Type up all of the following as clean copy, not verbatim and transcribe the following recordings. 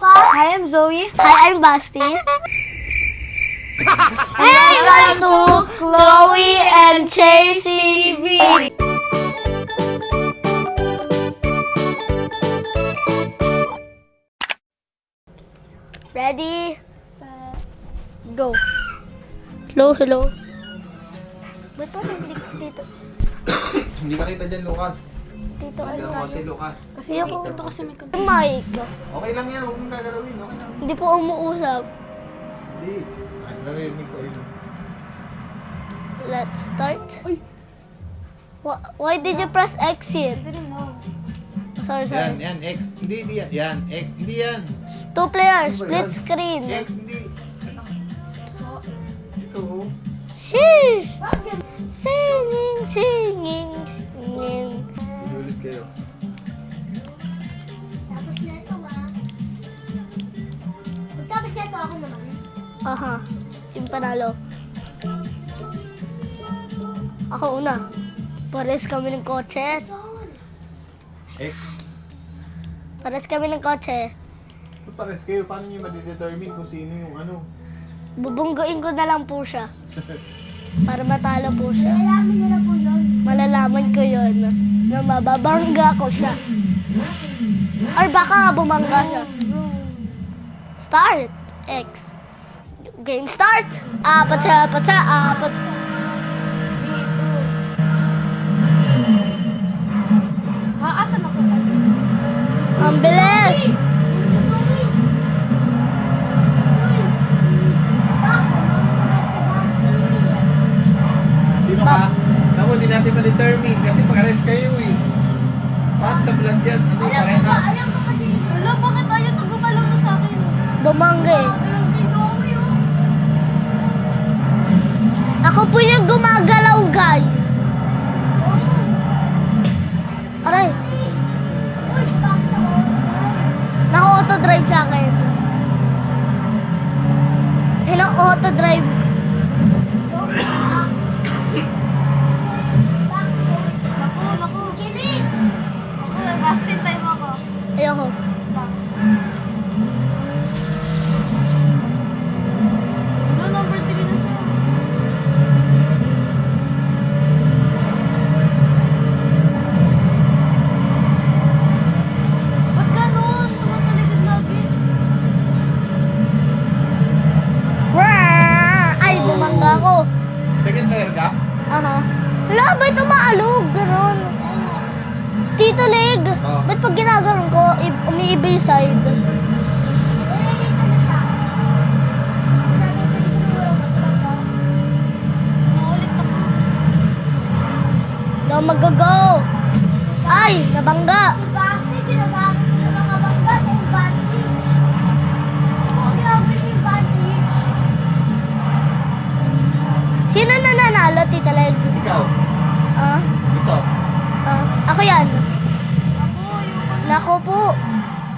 Lucas. Hi, I'm Zoe. Hi, I'm Basti. Welcome to Chloe and Chase TV. Ready? Set. Go. Hello. Ba't pa dito? Hindi ka kita dyan, Lucas. Dito Ano ulit mo tayo. si Lucas? Kasi ito kasi may control. Mic. Okay lang yan, huwag mong gagalawin. Okay lang. Hindi po umuusap. Hindi. Ay, narinig ko yun. Let's start. Uy! Why did you press exit? I didn't know. Sorry. Yan, X. Hindi yan. Yan, X. Hindi yan. 2 players, Ano ba split yan? screen. X, hindi. Ito, oh. Sheesh! Singing. Ulit kayo. Tapos na ito Tapos na ito ako naman. Aha, yung panalo. Ako una. Pares kami ng kotse. X. Pares kami ng kotse. Ba't pares kayo? Paano nyo madidetermine kung sino yung ano? Bubungguin ko na lang po siya. Para matalo po siya. Alamin nyo na po yun. Malalaman ko yun na mababangga ko siya. Or baka bumangga siya. Start. X. Game start. Apat. Asan ako? Ang bilis. Sino ka? Naku, hindi natin ma-determine kasi pares kayo eh. Paano sa vlog yan? Ano, parehas? Alam ko kasi Wala, bakit ayaw na gumalaw na sa akin? Bumangga eh. Ako po yung gumagalaw, guys. Aray, naka-auto-drive sa akin. Auto-drive. Naku. Kinig! Ako, fasting time ako. Ayoko. No, number 3 na siya. Ba't ganon? Tumataligid lagi. Ay, bumangga ako. Second player ka? Aha. Hala, ba't umaalog? Ganon. Tito Leg, Oh. ba't pag ginaganon ko, umiiba yung side? nilagay ko na siya. Kasi nilagay ko na siguro magpapag. Maulit ako. Daw mag-go. Ay, nabangga. Si Basti, ginagamit ko ng mga bangga sa advantage. Kung ginagawa yung advantage, Sino na nanalo, Tita Leg? Ikaw. Ah, Ito. ako yan. Ako, yung Nako po.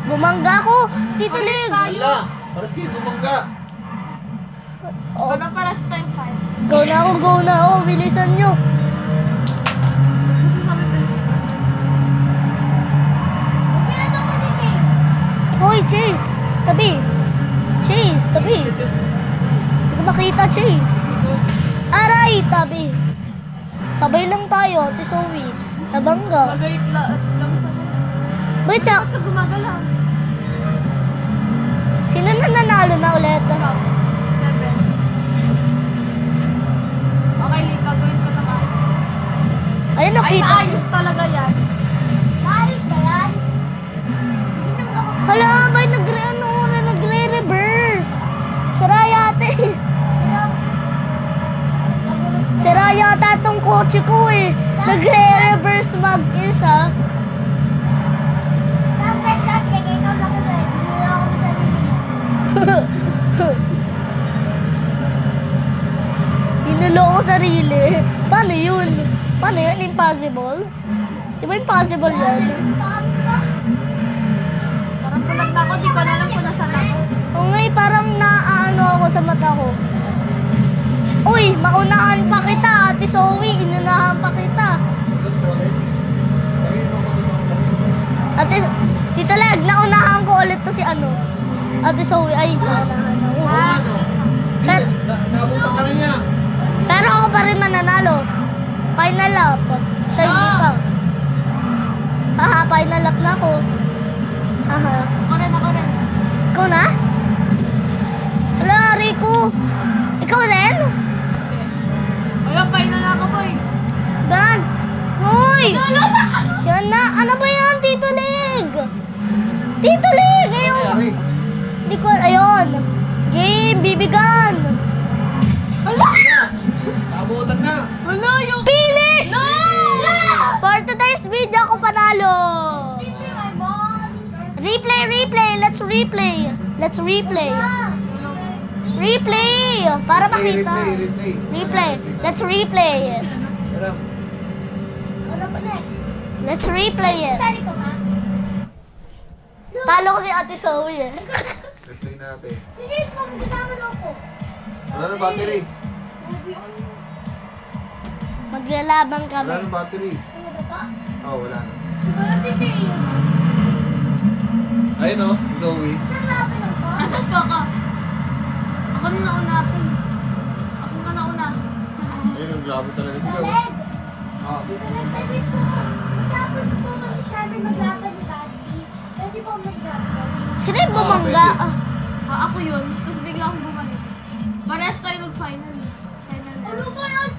Bumangga ako, Tito Leg. Wala. Pares kayo bumangga. Oh, paras time 5. go na ako. Bilisan nyo. Gusto sabi principal. pinatong ko si Chase. Hoy, Chase. Tabi. Chase, tabi. Hindi ko makita, Chase. Aray, tabi. Sabay lang tayo, Ate Zoe. Nabangga. Magayit kami sa siya. Wait, Ba't ka gumagalaw? sino na nanalo na ulit? Ikaw. 7. Okay, Lee, gagawin ko na maayos. Ayun, Ay, nakita. maayos talaga yan. Maayos ba yan? Hindi nang gawin. Hala, bay, nagre-reverse. Sira yata eh. Sira yata tong kotse ko eh. Nagre-reverse mag-isa. Suspect, ikaw lang ito eh. Binula ako sa sarili mo. Hinulo ko sarili. Paano yun? Paano yun? Impossible? Di ba impossible yan? Parang bulag na ako, di ko na alam kung nasaan ako. O ngay, parang naaano ako sa mata ko. Uy, maunahan pa kita, Ate Zoe. Inunahan pa kita. Ate, Tita Leg, naunahan ko ulit to si ano. Ate Zoe, ay, naunahan ako. Ano? Naabutan ka na niya. Pero ako pa rin mananalo. Final lap. Siya hindi pa. Haha, final lap na ako. Haha. Ako rin. Ikaw na? Wala, Rico. Ikaw rin? Wala, final na ako, boy. Dan. Uy! Yan na. Ano ba yan, Tito Leg? Tito Leg! Ayun. Nangyari. Di ko, ayun. Game, bibigan. Wala! Naabutan na. Wala, yung... Finish! No! For today's video, ako panalo. Replay. Let's replay. Replay. Para makita. Replay. Let's replay it. Pero, Ano pa next? Let's replay it. Sali ko nga. Talo ko si Ate Zoe eh. replay natin. Sige, kasama mo ko. Wala na battery. Maglalaban Wala kami. na battery. Ano ba pa? Oh, wala na. Wala si Teos. Ayun o, si Zoe. Saan laban ng to? Asan pa ka? Ako na nauna ate. Ako na nauna. Ayun, ang grabe talaga si Zoe. Leg. Ah, Dito nagtabi po. Matapos po kami maglaban ni Basti. Pwede po maglaban. Sino yung bumangga? pwede. Ako yun. Tapos bigla akong bumalik. Parehas tayo nag-final eh. Final na. Ano ba yan?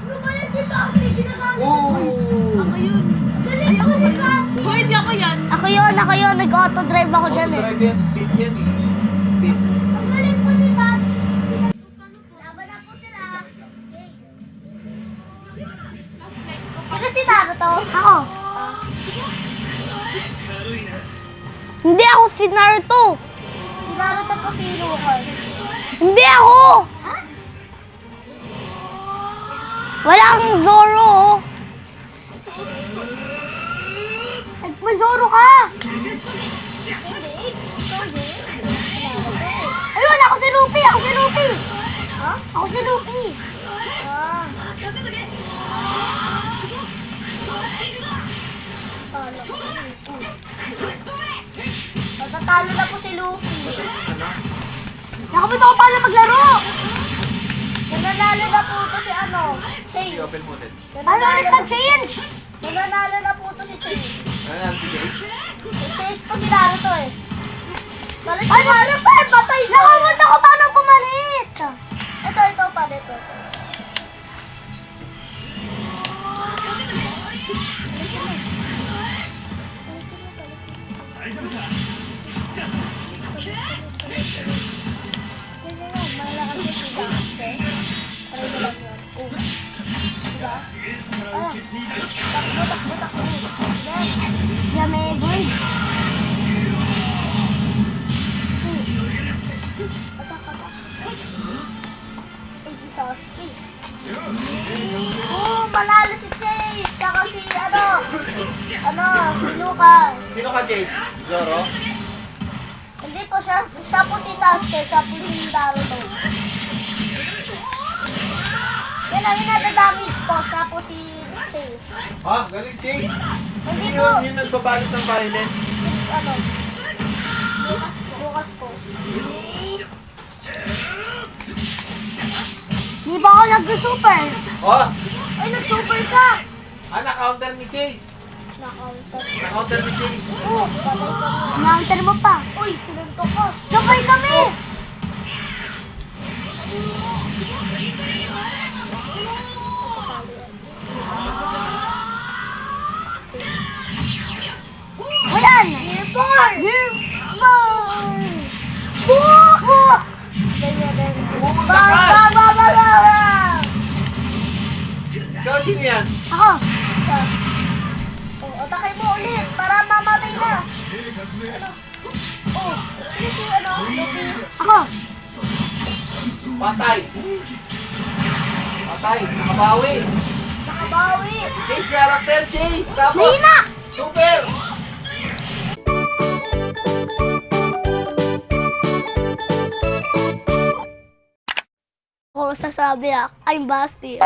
Ano ba yan si Basti? Ginagamit Oh! Ako yun. Galing ko ni Basti. Hoy, hindi ako yan. Ako yun. Nag-auto drive ako dyan eh. Autodrive yan. Tip yan eh. Tip. Ang galing po ni Basti. Laban na po sila. Sino si Naruto? Ako. Hindi ako si Naruto. Si Naruto po si Lucan. Hindi ako. Wala kang Zoro. May Zoro ka. Ayun, ako si Luffy. Ha? Ako si Luffy. Ah. Matatalo na po si Luffy. Nakabot ako paano maglaro. Nananalo na po ito si ano, Shay. I-open mo ulit. Ano ulit mag-change? Nananalo na po ito si Shay. Ano na, si Grace? Change po si Naruto eh. Ay, Naruto! Patay na! Nakabot ako paano pumalit? Ito pa, ito. Yummy boy. Ay, si Sasuke. Oh, panalo si Chase. Tsaka si si Lucas. Sino ka, James? Zoro? Hindi po siya. Siya po si Sasuke. Siya po si Naruto. Yan ang damage po. Siya po si Chase. Ha? Galing, James. Hindi Hindi po. yun, yung nagbabalot ng violin. Ano? Lucas po. Di ba ako nag-super? Oh! Ay, nag-super ka! Na-counter ni Chase. Na-counter. Na-counter ni Chase. Oo, patay ka. Na-counter mo pa. Uy, sinuntok ko. Sabay kami! Ayan! Gear 4! Gear 4! Buko! Ganyan. Ba! Ikaw, sino yan? Ako! Oh, atakay mo ulit para mamatay na. Oh, sino si Luffy? Ako! Patay. Patay. Nakabawi. Nakabawi! Chase character, Chase. Tapos, Mahina! super. Ako sasabi I'm Basti.